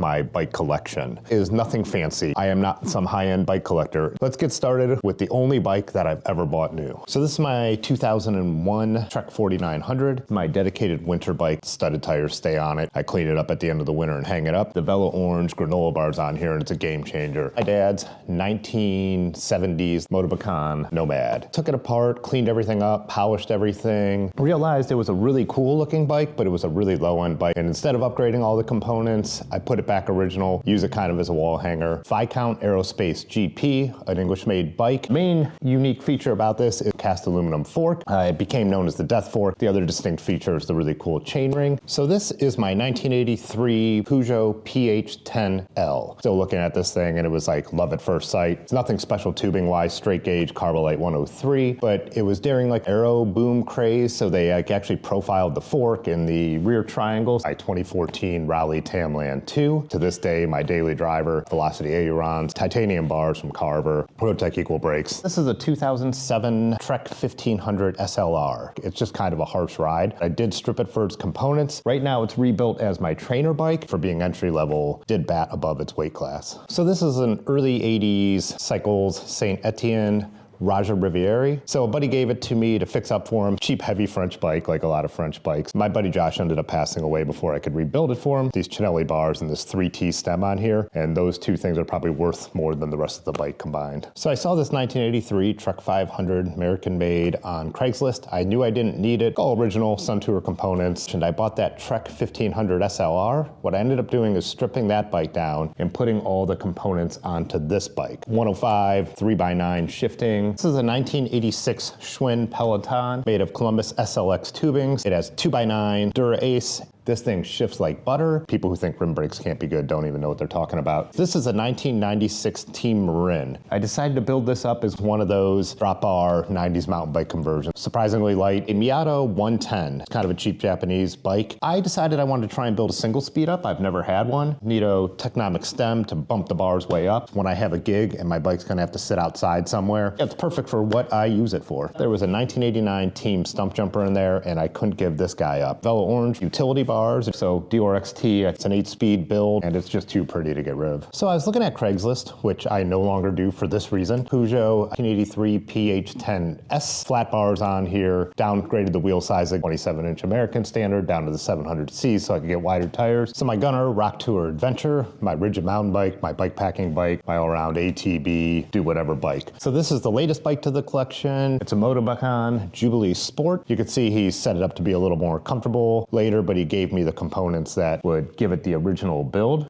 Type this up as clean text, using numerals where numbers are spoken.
my bike collection. It is nothing fancy. I am not some high-end bike collector. Let's get started with the only bike that I've ever bought new. So this is my 2001 Trek 4900, my dedicated winter bike. Studded tires stay on it. I clean it up at the end of the winter and hang it up. The Velo Orange granola bars on here, and it's a game changer. My dad's 1970s Motobecane Nomad. Took it apart, cleaned everything up, polished everything. Realized it was a really cool looking bike, but it was a really low-end bike. And instead of upgrading all the components, I put it back original, use it kind of as a wall hanger. Viscount Aerospace GP, an English-made bike. Main unique feature about this is cast aluminum fork. It became known as the Death Fork. The other distinct feature is the really cool chainring. So this is my 1983 Peugeot PH10L. Still looking at this thing and it was like love at first sight. It's nothing special tubing-wise, straight gauge Carbolite 103, but it was during like aero boom craze, so they actually profiled the fork in the rear triangles. My 2014 Raleigh Tamland 2. To this day, my daily driver, Velocity ailerons, titanium bars from Carver, Roadtech equal brakes. This is a 2007 Trek 1500 SLR. It's just kind of a harsh ride. I did strip it for its components. Right now it's rebuilt as my trainer bike. For being entry level, did bat above its weight class. So this is an early 80s Cycles Saint Etienne Raja Riviere. So a buddy gave it to me to fix up for him. Cheap, heavy French bike, like a lot of French bikes. My buddy Josh ended up passing away before I could rebuild it for him. These Cinelli bars and this 3T stem on here, and those two things are probably worth more than the rest of the bike combined. So I saw this 1983 Trek 500 American made on Craigslist. I knew I didn't need it. All original Suntour components, and I bought that Trek 1500 SLR. What I ended up doing is stripping that bike down and putting all the components onto this bike. 105, 3x9 shifting. This is a 1986 Schwinn Peloton made of Columbus SLX tubings. It has 2x9 Dura Ace. This thing shifts like butter. People who think rim brakes can't be good don't even know what they're talking about. This is a 1996 Team Marin. I decided to build this up as one of those drop bar 90s mountain bike conversions. Surprisingly light. A Miata 110. It's kind of a cheap Japanese bike. I decided I wanted to try and build a single speed up. I've never had one. Need a Technomic stem to bump the bars way up when I have a gig and my bike's gonna have to sit outside somewhere. It's perfect for what I use it for. There was a 1989 Team Stump Jumper in there and I couldn't give this guy up. Velo Orange utility bar. So Dior XT, it's an 8-speed build, and it's just too pretty to get rid of. So I was looking at Craigslist, which I no longer do for this reason. Peugeot 1983 PH10S, flat bars on here, downgraded the wheel size at 27-inch American standard down to the 700C so I could get wider tires. So my Gunner Rock Tour Adventure, my rigid mountain bike, my bike packing bike, my all-around ATB, do whatever bike. So this is the latest bike to the collection. It's a Motobecane Jubilee Sport. You can see he set it up to be a little more comfortable later, but he gave me the components that would give it the original build.